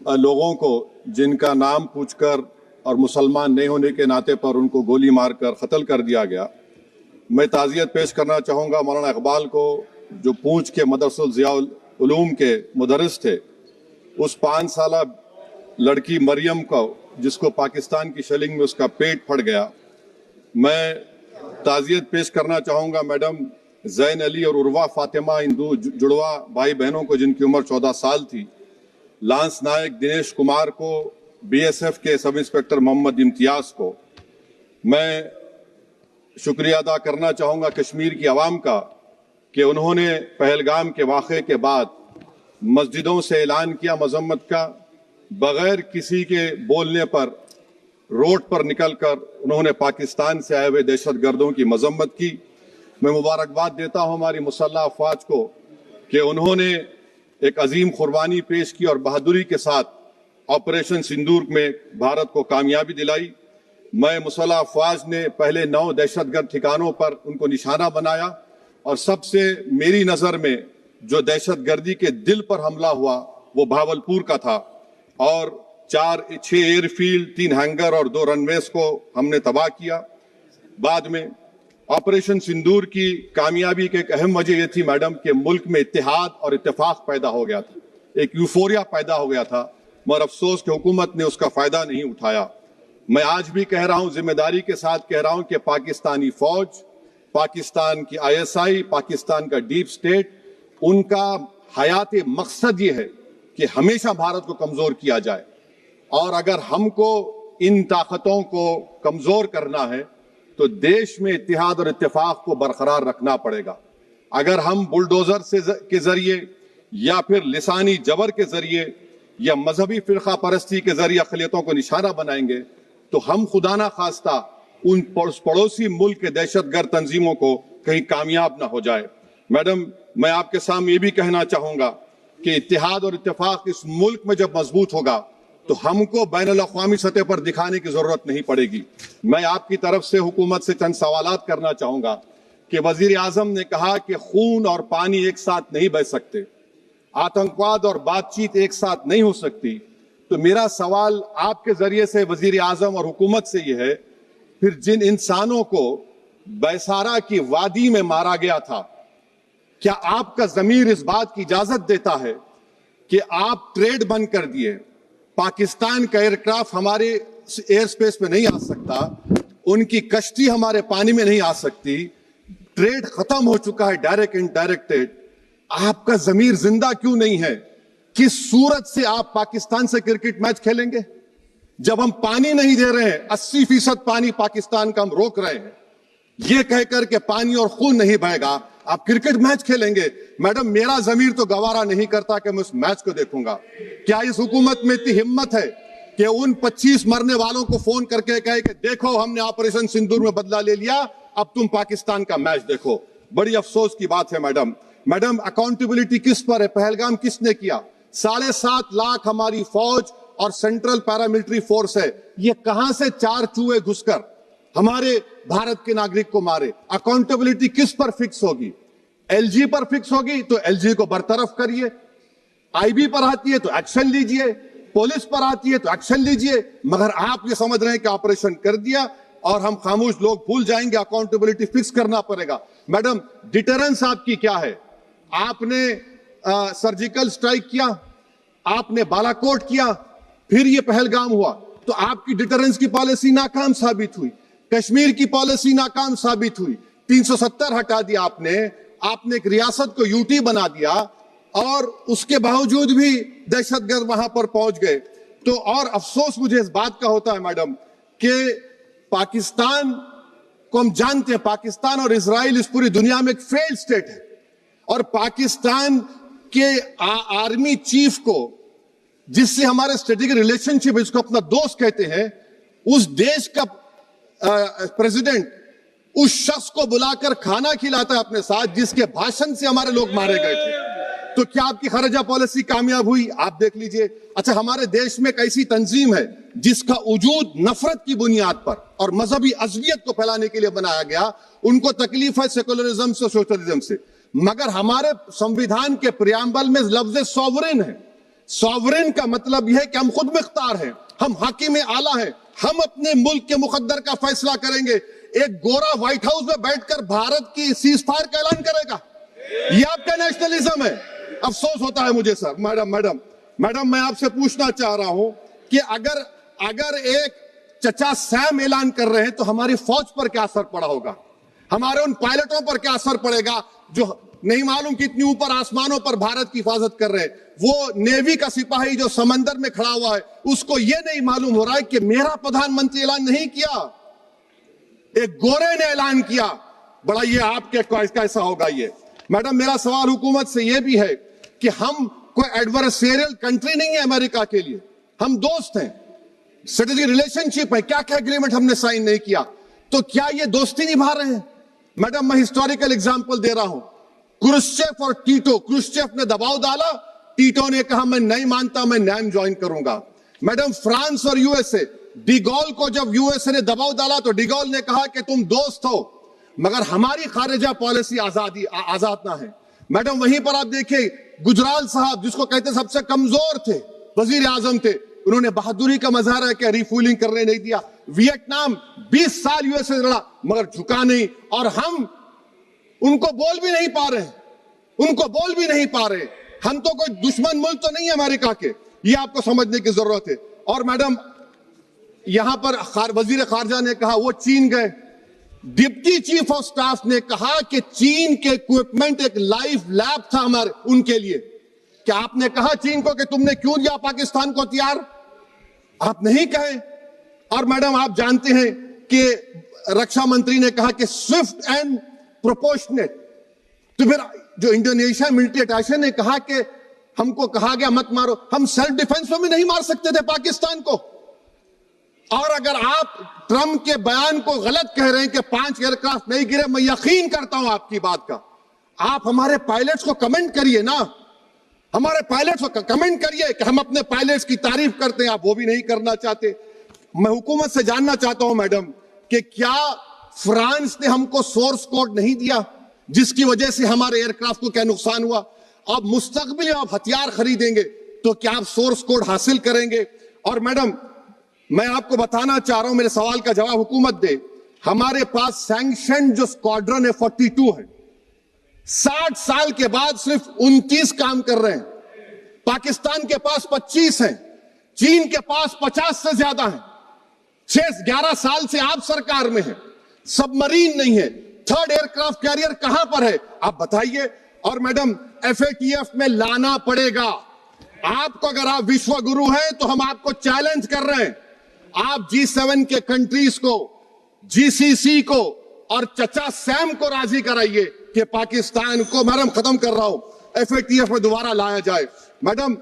लोगों को जिनका नाम पूछकर और मुसलमान नहीं होने के नाते पर उनको गोली मारकर कत्ल कर दिया गया, मैं ताज़ियत पेश करना चाहूँगा मौलाना इकबाल को, जो पूंछ के मदरसुल ज़ियाउल उलूम के मुदर्रिस थे। उस 5 साला लड़की मरियम को, जिसको पाकिस्तान की शेलिंग में उसका पेट फट गया, मैं ताज़ियत पेश करना चाहूँगा मैडम जैन अली और उर्वा फातिमा, इन दो जुड़वा भाई बहनों को जिनकी उम्र 14 साल थी, लांस नायक दिनेश कुमार को, बीएसएफ के सब इंस्पेक्टर मोहम्मद इम्तियाज को। मैं शुक्रिया अदा करना चाहूँगा कश्मीर की आवाम का कि उन्होंने पहलगाम के वाक़े के बाद मस्जिदों से ऐलान किया मजम्मत का, बगैर किसी के बोलने पर रोड पर निकलकर उन्होंने पाकिस्तान से आए हुए दहशतगर्दों की मजम्मत की। मैं मुबारकबाद देता हूं हमारी मुसल्लह अफवाज को कि उन्होंने एक अजीम कुर्बानी पेश की और बहादुरी के साथ ऑपरेशन सिंदूर में भारत को कामयाबी दिलाई। मैं मुसल्लह अफवाज ने पहले 9 दहशतगर्द ठिकानों पर उनको निशाना बनाया और सबसे मेरी नज़र में जो दहशतगर्दी के दिल पर हमला हुआ वो भावलपुर का था और 6 एयरफील्ड, 3 हैंगर और 2 रनवेज को हमने तबाह किया। बाद में ऑपरेशन सिंदूर की कामयाबी की एक अहम वजह यह थी मैडम कि मुल्क में इत्तेहाद और इत्तेफाक पैदा हो गया था, एक यूफोरिया पैदा हो गया था, मगर अफसोस कि हुकूमत ने उसका फायदा नहीं उठाया। मैं आज भी कह रहा हूं, जिम्मेदारी के साथ कह रहा हूं कि पाकिस्तानी फौज, पाकिस्तान की आईएसआई, पाकिस्तान का डीप स्टेट, उनका हयात मकसद ये है कि हमेशा भारत को कमजोर किया जाए और अगर हमको इन ताकतों को कमजोर करना है तो देश में इत्तेहाद और इत्तेफाक को बरकरार रखना पड़ेगा। अगर हम बुलडोजर के जरिए या फिर लिसानी जबर के जरिए या मजहबी फिरका परस्ती के जरिए अक़लियतों को निशाना बनाएंगे तो हम खुदा ना खास्ता उन पड़ोसी मुल्क के दहशतगर्द तंजीमों को कहीं कामयाब ना हो जाए। मैडम, मैं आपके सामने ये भी कहना चाहूंगा कि इत्तेहाद और इत्तेफाक इस मुल्क में जब मजबूत होगा तो हमको बैनुल अक़वामी सतह पर दिखाने की जरूरत नहीं पड़ेगी। मैं आपकी तरफ से हुकूमत से चंद सवालात करना चाहूंगा कि वजीर आजम ने कहा कि खून और पानी एक साथ नहीं बह सकते, आतंकवाद और बातचीत एक साथ नहीं हो सकती। तो मेरा सवाल आपके जरिए से वजीर आजम और हुकूमत से यह है, फिर जिन इंसानों को बैसारा की वादी में मारा गया था, क्या आपका जमीर इस बात की इजाजत देता है कि आप ट्रेड बंद कर दिए, पाकिस्तान का एयरक्राफ्ट हमारे एयर स्पेस में नहीं आ सकता, उनकी कश्ती हमारे पानी में नहीं आ सकती, ट्रेड खत्म हो चुका है डायरेक्ट इनडायरेक्टेड, आपका जमीर जिंदा क्यों नहीं है? किस सूरत से आप पाकिस्तान से क्रिकेट मैच खेलेंगे जब हम पानी नहीं दे रहे हैं? 80% पानी पाकिस्तान का हम रोक रहे हैं, यह कहकर के पानी और खून नहीं बहेगा, आप क्रिकेट मैच खेलेंगे? मैडम, मेरा जमीर तो गवारा नहीं करता कि मैं उस मैच को देखूंगा। क्या इस हुकूमत में इतनी हिम्मत है कि उन 25 मरने वालों को फोन करके कहे कि देखो हमने ऑपरेशन सिंदूर में बदला ले लिया, अब तुम पाकिस्तान का मैच देखो? बड़ी अफसोस की बात है मैडम, अकाउंटेबिलिटी किस पर है? पहलगाम किसने किया? 7.5 लाख हमारी फौज और सेंट्रल पैरामिलिट्री फोर्स है, ये कहां से 4 चूहे घुसकर हमारे भारत के नागरिक को मारे? अकाउंटेबिलिटी किस पर फिक्स होगी? एलजी पर फिक्स होगी तो एलजी को बरतरफ करिए, आईबी पर आती है तो एक्शन लीजिए, पुलिस पर आती है तो एक्शन लीजिए, मगर आप ये समझ रहे हैं कि ऑपरेशन कर दिया और हम खामोश लोग भूल जाएंगे। अकाउंटेबिलिटी फिक्स करना पड़ेगा। मैडम, डिटरेंस आपकी क्या है? आपने सर्जिकल स्ट्राइक किया, आपने बालाकोट किया, फिर ये पहलगाम हुआ, तो आपकी डिटरेंस की पॉलिसी नाकाम साबित हुई, कश्मीर की पॉलिसी नाकाम साबित हुई, 370 हटा दिया आपने एक रियासत को यूटी बना दिया और उसके बावजूद भी दहशतगर्द वहां पर पहुंच गए। तो और अफसोस मुझे इस बात का होता है मैडम कि पाकिस्तान को हम जानते हैं, पाकिस्तान और इजराइल इस पूरी दुनिया में एक फेल्ड स्टेट है और पाकिस्तान के आर्मी चीफ को, जिससे हमारे स्ट्रेटेजिक रिलेशनशिप, इसको अपना दोस्त कहते हैं, उस देश का प्रेसिडेंट उस शख्स को बुलाकर खाना खिलाता है अपने साथ जिसके भाषण से हमारे लोग मारे गए थे। तो क्या आपकी खर्जा पॉलिसी कामयाब हुई? आप देख लीजिए। अच्छा, हमारे देश में एक ऐसी तंजीम है जिसका वजूद नफरत की बुनियाद पर और मजहबी अज़वियत को फैलाने के लिए बनाया गया, उनको तकलीफ है सेकुलरिज्म से, सोशलिज्म से, मगर हमारे संविधान के प्रियम्बल में लफ्ज सॉवरेन है। सॉवरेन का मतलब यह है कि हम खुद मुख्तार हैं, हम हाकिम आला हैं, हम अपने मुल्क के मुकद्दर का फैसला करेंगे। एक गोरा व्हाइट हाउस में बैठकर भारत की सीज़फायर का ऐलान करेगा, यह आपका नेशनलिज्म है। अफसोस होता है मुझे सर। मैडम मैं आपसे पूछना चाह रहा हूं कि अगर एक चचा सैम ऐलान कर रहे हैं तो हमारी फौज पर क्या असर पड़ा होगा, हमारे उन पायलटों पर क्या असर पड़ेगा जो नहीं मालूम कितनी ऊपर आसमानों पर भारत की हिफाजत कर रहे हैं। वो नेवी का सिपाही जो समंदर में खड़ा हुआ है, उसको यह नहीं मालूम हो रहा है कि मेरा प्रधानमंत्री ऐलान नहीं किया, एक गोरे ने ऐलान किया। बड़ा ये आपके कैसा होगा ये। मैडम मेरा सवाल हुकूमत से यह भी है कि हम कोई एडवर्सेरियल कंट्री नहीं है अमेरिका के लिए, हम दोस्त हैं, स्ट्रेटेजिक रिलेशनशिप है। क्या क्या एग्रीमेंट हमने साइन नहीं किया, तो क्या ये दोस्ती निभा रहे हैं? मैडम मैं हिस्टोरिकल एग्जांपल दे रहा हूं, क्रुश्चेव और टीटो। क्रुश्चेव ने दबाव डाला, टीटो ने कहा मैं नहीं मानता, मैं नैम ज्वाइन करूंगा। मैडम फ्रांस और यूएसए, डिगोल को जब यूएसए ने दबाव डाला तो डिगोल ने कहा कि तुम दोस्त हो मगर हमारी खारिजा पॉलिसी आजाद ना है। मैडम वहीं पर आप देखिए गुजराल साहब, जिसको कहते सबसे कमजोर थे, वजीर आजम थे, उन्होंने बहादुरी का मजारा है कि रिफूलिंग करने नहीं दिया। वियतनाम 20 साल यूएसए लड़ा मगर झुका नहीं, और हम उनको बोल भी नहीं पा रहे, उनको बोल भी नहीं पा रहे। हम तो कोई दुश्मन मुल्क तो नहीं है अमेरिका के, ये आपको समझने की जरूरत है। और मैडम यहां पर वजीर खारजा ने कहा वो चीन गए, डिप्टी चीफ ऑफ स्टाफ ने कहा कि चीन के इक्विपमेंट एक लाइव लैब था हमारे उनके लिए। क्या आपने कहा चीन को कि तुमने क्यों दिया पाकिस्तान को हथियार? आप नहीं कहे। और मैडम आप जानते हैं कि रक्षा मंत्री ने कहा कि स्विफ्ट एंड प्रोपोर्शनेट, तो फिर जो इंडोनेशिया मिलिट्री अटैचे ने कहा कि हमको कहा गया मत मारो, हम सेल्फ डिफेंस में भी नहीं मार सकते थे पाकिस्तान को। और अगर आप ट्रंप के बयान को गलत कह रहे हैं कि 5 एयरक्राफ्ट नहीं गिरे, मैं यकीन करता हूं आपकी बात का, आप हमारे पायलट्स को कमेंट करिए ना, हमारे पायलट्स को कमेंट करिए कि हम अपने पायलट्स की तारीफ करते हैं, आप वो भी नहीं करना चाहते। मैं हुकूमत से जानना चाहता हूं मैडम कि क्या फ्रांस ने हमको सोर्स कोड नहीं दिया जिसकी वजह से हमारे एयरक्राफ्ट को क्या नुकसान हुआ? अब मुस्तकबिल में आप हथियार खरीदेंगे तो क्या आप सोर्स कोड हासिल करेंगे? और मैडम मैं आपको बताना चाह रहा हूं, मेरे सवाल का जवाब हुकूमत दे। हमारे पास सैंक्शन जो स्क्वाड्रन है 42 है, 60 साल के बाद सिर्फ 29 काम कर रहे हैं। पाकिस्तान के पास 25 हैं, चीन के पास 50 से ज्यादा हैं। 11 साल से आप सरकार में हैं, सबमरीन नहीं है, थर्ड एयरक्राफ्ट कैरियर कहां पर है आप बताइए। और मैडम FATF में लाना पड़ेगा आपको। अगर आप विश्व गुरु हैं तो हम आपको चैलेंज कर रहे हैं, आप G7 के कंट्रीज को, GCC को और चचा सैम को राजी कराइए कि पाकिस्तान को, मैडम खत्म कर रहा हूं, FATF में दोबारा लाया जाए। मैडम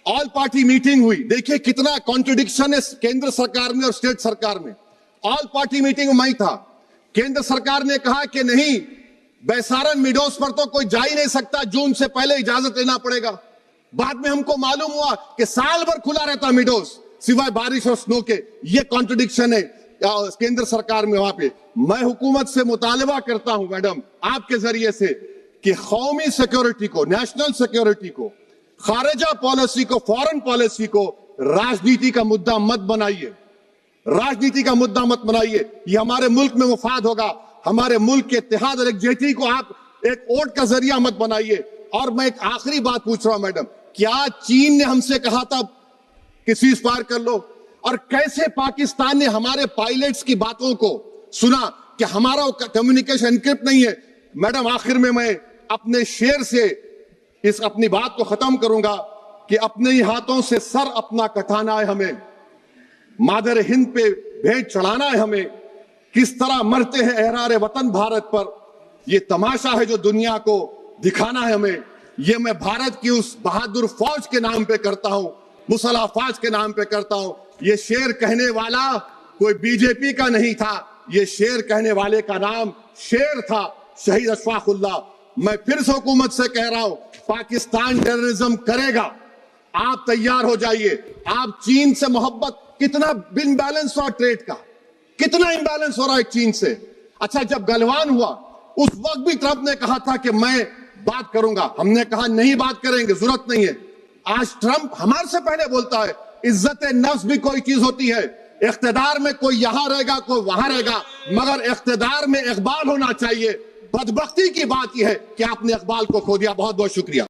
ऑल पार्टी मीटिंग हुई, देखिए कितना कॉन्ट्रडिक्शन है केंद्र सरकार में और स्टेट सरकार में। ऑल पार्टी मीटिंग में मैं था, केंद्र सरकार ने कहा कि नहीं, बैसारन मिडोस पर तो कोई जा ही नहीं सकता, जून से पहले इजाजत लेना पड़ेगा। बाद में हमको मालूम हुआ कि साल भर खुला रहता मिडोस सिवाय बारिश और स्नो के। ये कॉन्ट्रडिक्शन है केंद्र सरकार में। वहां पे मैं हुकूमत से मुतालबा करता हूं मैडम आपके जरिए से कि कौमी सिक्योरिटी को, नेशनल सिक्योरिटी को, खारिजा पॉलिसी को, फॉरेन पॉलिसी को राजनीति का मुद्दा मत बनाइए, राजनीति का मुद्दा मत बनाइए। ये हमारे मुल्क में मुफाद होगा, हमारे मुल्क के इत्तेहाद और एकजुटती को आप एक वोट का जरिया मत बनाइए। और मैं एक आखिरी बात पूछ रहा हूं मैडम, क्या चीन ने हमसे कहा था कि सीज फायर कर लो? और कैसे पाकिस्तान ने हमारे पायलट्स की बातों को सुना कि हमारा कम्युनिकेशन एनक्रिप्ट नहीं है? मैडम आखिर में मैं अपने शेर से इस अपनी बात को खत्म करूंगा कि अपने ही हाथों से सर अपना कटाना है हमें, मादर हिंद पे भेंट चढ़ाना है हमें, किस तरह मरते हैं एहरारे वतन भारत पर, यह तमाशा है जो दुनिया को दिखाना है हमें। यह मैं भारत की उस बहादुर फौज के नाम पे करता हूं, मुसल्ह फौज के नाम पे करता हूं। यह शेर कहने वाला कोई बीजेपी का नहीं था, यह शेर कहने वाले का नाम शेर था, शहीद अशफाकुल्लाह। मैं फिर से हुकूमत से कह रहा हूं, पाकिस्तान टेररिज्म करेगा, आप तैयार हो जाइए। आप चीन से मोहब्बत, कितना इम्बैलेंस हुआ ट्रेड का, कितना इम्बैलेंस हो रहा है चीन से। अच्छा जब गलवान हुआ उस वक्त भी ट्रंप ने कहा था कि मैं बात करूंगा, हमने कहा नहीं बात करेंगे, जरूरत नहीं है। आज ट्रंप हमारे से पहले बोलता है इज्जत नफ्स भी कोई चीज होती है, इख्तिदार में कोई यहां रहेगा कोई वहां रहेगा, मगर इख्तिदार में इकबाल होना चाहिए। बदबख्ती की बात यह है कि आपने इकबाल को खो दिया। बहुत बहुत शुक्रिया।